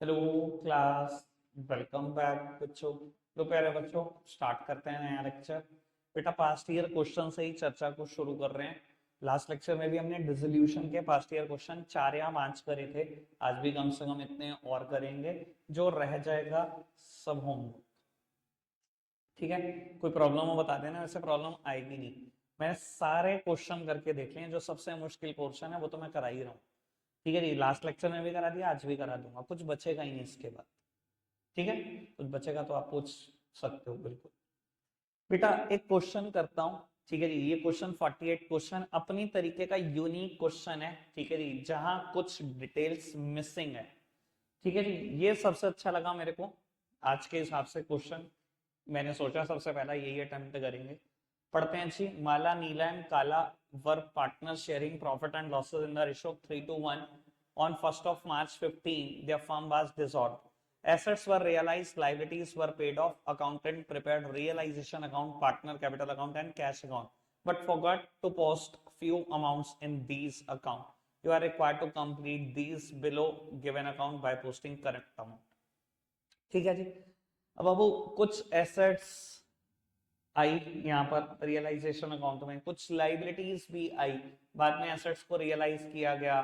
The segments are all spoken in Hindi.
हेलो क्लास, वेलकम बैक बच्चों। तो प्यारे बच्चों, स्टार्ट करते हैं नया लेक्चर। बेटा पास्ट ईयर क्वेश्चन से ही चर्चा को शुरू कर रहे हैं। लास्ट लेक्चर में भी हमने डिसोल्यूशन के पास्ट ईयर क्वेश्चन 4 या 5 करे थे। आज भी कम से कम इतने और करेंगे, जो रह जाएगा सब होमवर्क। ठीक है, कोई प्रॉब्लम हो बता देना, वैसे प्रॉब्लम आएगी नहीं। मैंने सारे क्वेश्चन करके देख लिए, जो सबसे मुश्किल पोर्शन है वो तो मैं करा ही रहा हूँ। ठीक है जी, लास्ट लेक्चर में भी करा दिया, आज भी करा दूंगा, कुछ बचेगा ही नहीं इसके बाद। ठीक है, कुछ बचेगा तो आप पूछ सकते हो बिल्कुल। बेटा एक क्वेश्चन करता हूं। ठीक है जी, ये क्वेश्चन 48 क्वेश्चन अपनी तरीके का यूनिक क्वेश्चन है। ठीक है जी, जहां कुछ डिटेल्स मिसिंग है। ठीक है जी, ये सबसे अच्छा लगा मेरे को आज के हिसाब से क्वेश्चन। मैंने सोचा सबसे पहला यही अटेम्प्ट करेंगे। पढ़ते हैं जी। माला, Neela and Kala were partner sharing profit and losses in the ratio of 3:1 on 1st of March 15. Their firm was dissolved. Assets were realized, liabilities were paid off. Accountant prepared realization account, partner capital account, and cash account, but forgot to post few amounts in these account. You are required to complete these below given account by posting correct amount. ठीक है जी। अब बाबू कुछ एसेट्स आई यहाँ पर रियलाइजेशन अकाउंट में, कुछ लाइबिलिटीज भी आई, बाद में एसेट्स को रियलाइज किया गया।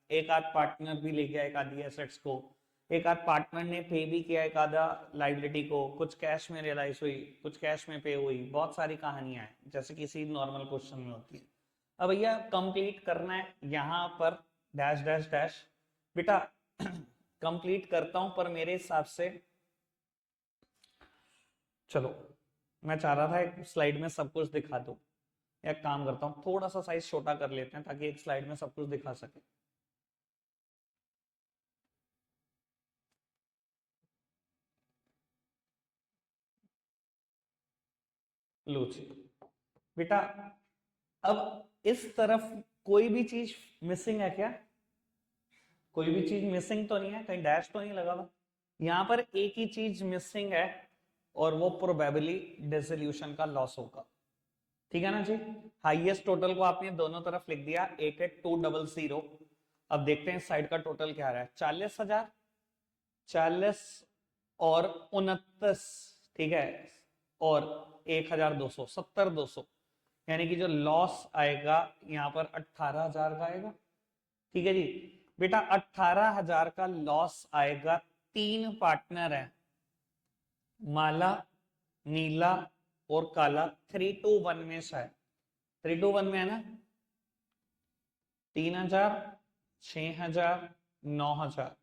एक आध पार्टनर भी ले गया एक आधी एसेट्स को, एक आध पार्टनर ने पे भी किया एक आधा लाइबिलिटी को, कुछ कैश में रियलाइज हुई, कुछ कैश में पे हुई। बहुत सारी कहानियां हैं जैसे किसी नॉर्मल क्वेश्चन में होती है। अब भैया कंप्लीट करना है यहाँ पर डैश डैश डैश। बेटा कंप्लीट करता हूं, पर मेरे हिसाब से चलो, मैं चाह रहा था एक स्लाइड में सब कुछ दिखा दूं। एक काम करता हूँ, थोड़ा सा साइज छोटा कर लेते हैं ताकि एक स्लाइड में सब कुछ दिखा सके। लो जी बेटा, अब इस तरफ कोई भी चीज मिसिंग है क्या? कोई भी चीज मिसिंग तो नहीं है, कहीं डैश तो नहीं लगा हुआ। यहां पर एक ही चीज मिसिंग है, और वो प्रोबेबली डिसोल्यूशन का लॉस होगा। ठीक है ना जी। हाईएस्ट टोटल को आपने दोनों तरफ लिख दिया 88200। अब देखते हैं साइड का टोटल क्या रहा है। 40,000, 40 और 29, ठीक है, और 1,200, 70,200, यानी कि जो लॉस आएगा यहाँ पर 18,000 का आएगा। ठीक है जी बेटा, 18,000 का लॉस आएगा। 3 पार्टनर है, माला, नीला और काला। 3:1 में से है, 3:1 में है ना। 3,000, 6,000, 9,000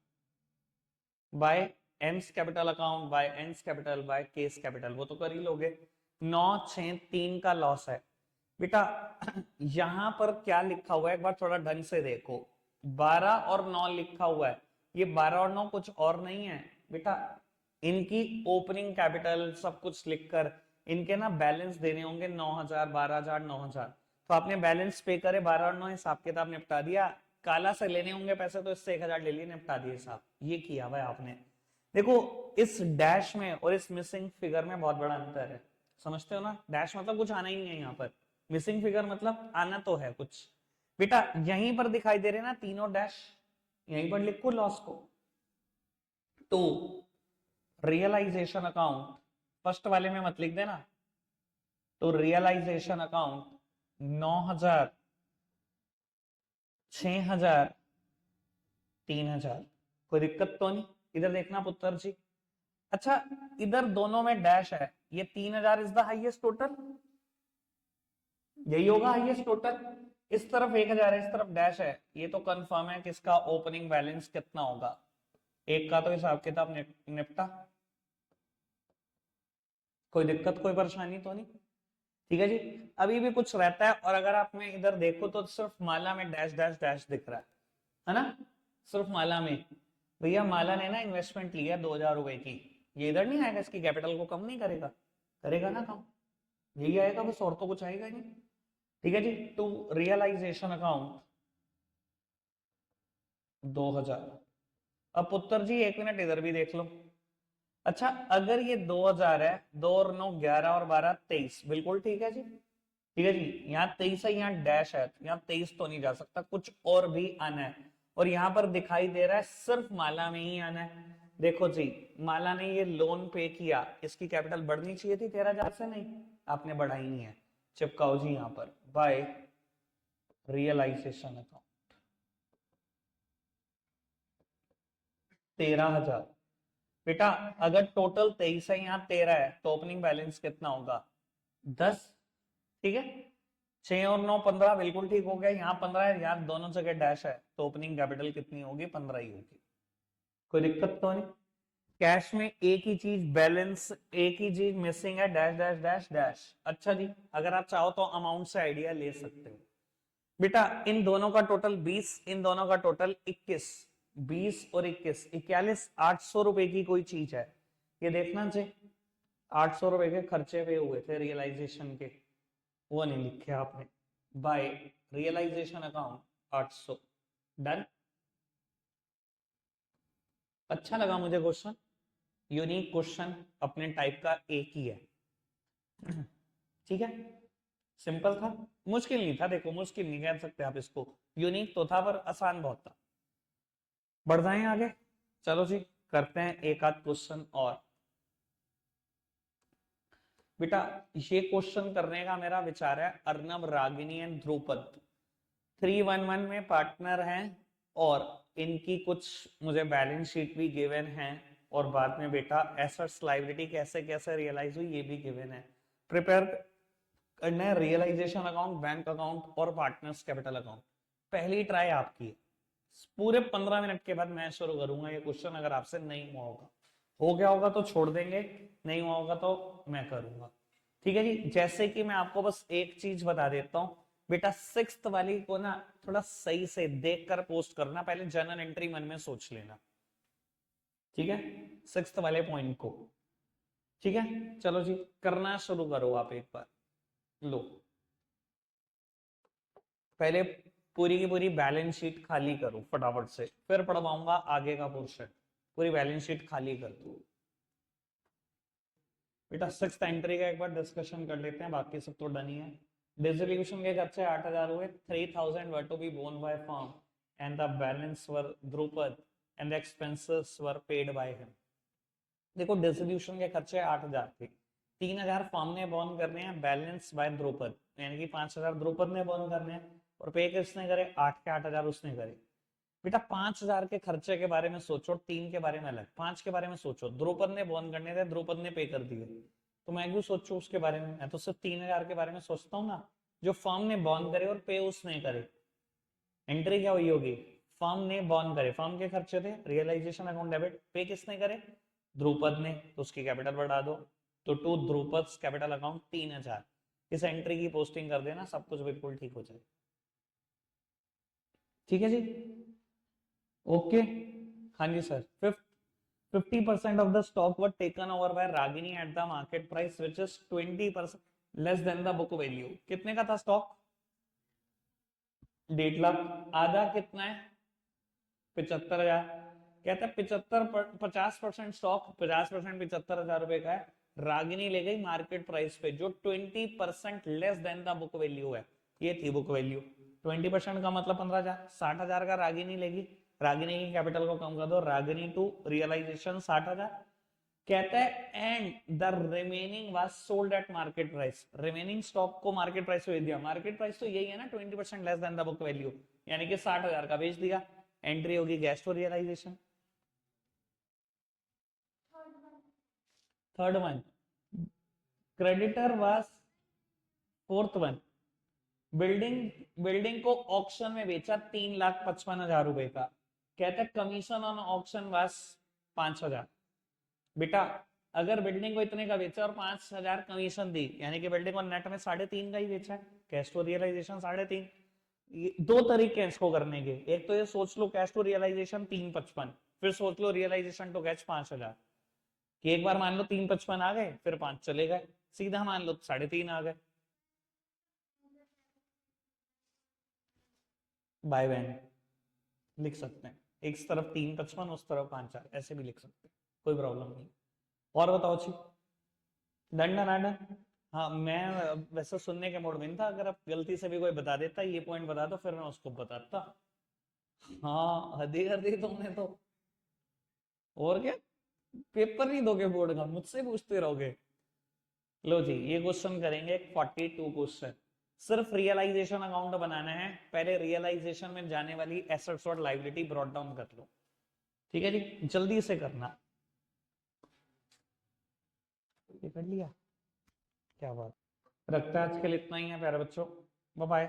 by M's capital account, by N's capital, by K's capital, वो तो कर ही लोगे। 9, 6, 3 का लॉस है बेटा। यहां पर क्या लिखा हुआ है एक बार थोड़ा ढंग से देखो। 12 और 9 लिखा हुआ है, ये 12 और 9 कुछ और नहीं है बेटा। इनकी ओपनिंग कैपिटल सब कुछ लिखकर इनके ना बैलेंस देने होंगे 9,000, 12,000, 9,000। तो आपने बैलेंस पे करे 12 और 9, हिसाब किताब निपटा दिया। काला से लेने होंगे पैसे तो इससे 1,000 ले लिए, निपटा दिए साहब। ये किया भाई आपने। देखो इस डैश में और इस मिसिंग फिगर में बहुत बड़ा अंतर है, समझते हो ना। डैश मतलब कुछ आना ही नहीं है यहाँ पर, मिसिंग फिगर मतलब आना तो है कुछ। बेटा यहीं पर दिखाई दे रहे ना तीनों डैश, यहीं पर लिखो लॉस को। तो रियलाइजेशन अकाउंट फर्स्ट वाले में मत लिख देना। तो रियलाइजेशन अकाउंट 9,000, 6,000, 3,000, कोई दिक्कत तो नहीं। इधर देखना पुत्र जी। अच्छा, इधर दोनों में डैश है, ये 3,000 इज द हाईएस्ट टोटल, यही होगा हाईएस्ट टोटल। इस तरफ 1,000 है, इस तरफ डैश है, ये तो कंफर्म है कि इसका ओपनिंग बैलेंस कितना होगा। एक का तो हिसाब किताब निपटा, कोई दिक्कत कोई परेशानी तो नहीं। ठीक है जी। अभी भी कुछ रहता है, और अगर आप में इधर देखो तो सिर्फ माला में डैश डैश डैश दिख रहा है ना, सिर्फ माला में। भैया माला ने ना इन्वेस्टमेंट लिया 2,000 रुपए की, ये इधर नहीं आएगा, इसकी कैपिटल को कम नहीं करेगा, करेगा ना कम, यही आएगा बस, और तो कुछ आएगा नहीं। ठीक है जी। To realisation account 2,000। अब पुत्र जी 1 मिनट इधर भी देख लो। अच्छा, अगर ये 2,000 है, 2 और 9 11 और 12 23, बिल्कुल ठीक है जी। ठीक है जी, यहाँ 23 है, यहाँ डैश है, यहाँ 23 तो नहीं जा सकता, कुछ और भी आना है। और यहाँ पर दिखाई दे रहा है सिर्फ माला में ही आना है। देखो जी, माला ने ये लोन पे किया, इसकी कैपिटल बढ़नी चाहिए थी 13,000 से, नहीं आपने बढ़ाई नहीं है, चिपकाओ जी यहाँ पर बाय रियलाइजेशन अकाउंट 13,000। बेटा अगर टोटल 23 है, यहाँ 13 है, तो ओपनिंग बैलेंस कितना होगा 10। ठीक है, 6 और 9 15, बिल्कुल ठीक हो गया। यहाँ 15 है, यहाँ दोनों जगह डैश है, तो ओपनिंग कैपिटल कितनी होगी 15 ही होगी। कोई दिक्कत तो नहीं। कैश में एक ही चीज बैलेंस, एक ही चीज मिसिंग है, डैश डैश डैश डैश। अच्छा जी, अगर आप चाहो तो अमाउंट से आइडिया ले सकते हो। बेटा इन दोनों का टोटल 20, इन दोनों का टोटल 21, 20 और 21 41, 800 रुपए की कोई चीज है, ये देखना चाहिए। 800 रुपए के खर्चे पे हुए थे रियलाइजेशन के, वो नहीं लिखे आपने, बाय रियलाइजेशन अकाउंट 800। डन। अच्छा लगा मुझे क्वेश्चन, यूनिक क्वेश्चन, अपने टाइप का एक ही है। ठीक है, सिंपल था, मुश्किल नहीं था। देखो मुश्किल नहीं कह सकते आप इसको, यूनिक तो था पर आसान बहुत था। बढ़ जाए आगे, चलो जी करते हैं एक आध क्वेश्चन और। बेटा ये क्वेश्चन करने का मेरा विचार है, अर्नब, रागिनी एंड ध्रुपद 311 में पार्टनर हैं, और इनकी कुछ मुझे बैलेंस शीट भी गिवन है, और बाद में बेटा एसेट्स लायबिलिटी कैसे कैसे रियलाइज हुई ये भी गिवन है। प्रिपेयर करना है रियलाइजेशन अकाउंट, बैंक अकाउंट और पार्टनर्स कैपिटल अकाउंट। पहली ट्राई आपकी है, पूरे 15 मिनट के बाद मैं शुरू करूंगा ये क्वेश्चन। अगर आपसे नहीं हुआ होगा, हो गया होगा तो छोड़ देंगे, नहीं हुआ होगा तो मैं करूंगा। ठीक है जी, जैसे कि मैं आपको बस एक चीज बता देता हूँ बेटा, 6th वाली को ना थोड़ा सही से देख कर पोस्ट करना, पहले जर्नल एंट्री मन में सोच लेना। ठीक है, 6th वाले पॉइंट को। ठीक है, चलो जी करना शुरू करो आप एक बार। लो पहले पूरी की पूरी बैलेंस शीट खाली करो फटाफट से, फिर पढ़वाऊंगा आगे का पोर्शन। पूरी बैलेंस शीट खाली कर दो बेटा। 6th एंट्री का एक बार डिस्कशन कर लेते हैं, बाकी सब तो डन ही है। डिसोल्यूशन के खर्चे 8,000 हुए, 3,000 were to be borne by firm and the balance were ध्रुपद and the expenses were paid by him. देखो डिसोल्यूशन के खर्चे 8,000 थे, 3,000 फर्म ने बॉर्न करने हैं, बैलेंस बाय ध्रुपद, यानी कि 5,000 ध्रुपद ने बॉर्न करने हैं, और पे किसने करे 8 के 8,000 उसने करे। बेटा 5,000 के खर्चे के बारे में सोचो, 3 के बारे में अलग, 5 के बारे में सोचो। द्रुपद ने बॉर्न करने थे, द्रुपद ने पे कर दिए, तो मैं क्यों सोचू उसके बारे में, मैं तो सिर्फ 3,000 के बारे में सोचता हूँ ना, जो फर्म ने बॉर्न करे और पे उसने करे। एंट्री क्या हुई होगी, फर्म ने बॉर्न करे, फर्म के खर्चे थे, रियलाइजेशन अकाउंट डेबिट, पे किसने करे ध्रुपद ने, तो उसकी कैपिटल बढ़ा दो, तो टू ध्रुपद कैपिटल अकाउंट 3,000। इस एंट्री की पोस्टिंग कर देना, सब कुछ बिल्कुल ठीक हो जाए। ठीक है जी, ओके। हाँ जी sir, 50% of the stock were taken over by Ragini at the market price which is 20% less than the book value। कितने का था स्टॉक 1.5 लाख, आधा कितना है 75,000। कहता है 50% स्टॉक, 50% 75,000 रुपए का है, रागिनी ले गई मार्केट प्राइस पे जो 20% less than the book value है। ये थी बुक वैल्यू, 20% का मतलब 15,000, 60,000 का रागिनी लेगी, रागिनी की कैपिटल को कम कर दो, रागिनी टू रियलाइजेशन 60,000। कहता है and the remaining was sold at market price, remaining stock को मार्केट प्राइस पे बेच दिया। मार्केट प्राइस तो यही है ना 20% less than the book value, यानी कि 60,000 का बेच दिया। एंट्री होगी cash to realisation. Third one creditor was, fourth one building, building को ऑक्शन में बेचा 3,55,000 रुपए का। कहता है कमीशन ऑन ऑक्शन वाज 5,000। बेटा अगर बिल्डिंग को इतने का बेचा और 5,000 कमीशन दी, यानी कि बिल्डिंग को नेट में 3.5 का ही बेचा है, कैश टू रियलाइजेशन 3.5। दो तरीके हैं इसको करने के, एक तो ये सोच लो कैश टू रियलाइजेशन 355, फिर सोच लो रियलाइजेशन टू कैश 5,000, कि एक बार मान लो 355 आ गए फिर 5 चले गए, सीधा मान लो 3.5 आ गए। बाय वैन लिख सकते हैं, एक तरफ 355 उस तरफ 5,000, ऐसे भी लिख सकते हैं, कोई प्रॉब्लम नहीं। और बताओ छी, डन डन डन। हाँ मैं वैसे सुनने के मूड में नहीं था, अगर आप गलती से भी कोई बता देता ये पॉइंट बता दो फिर मैं उसको बताता। हाँ हद ही कर दी तुमने तो। और क्या, पेपर नहीं दोगे बोर्ड का, मुझसे पूछते रहोगे। लो जी, ये क्वेश्चन करेंगे 42 क्वेश्चन। सिर्फ रियलाइजेशन अकाउंट बनाना है। पहले रियलाइजेशन में जाने वाली एसेट्स और लायबिलिटी ब्रॉट डाउन कर लो। ठीक है जी, जल्दी से करना। ये कर लिया, क्या बात। रखता है आज के लिए इतना ही है प्यारे बच्चों। Bye bye.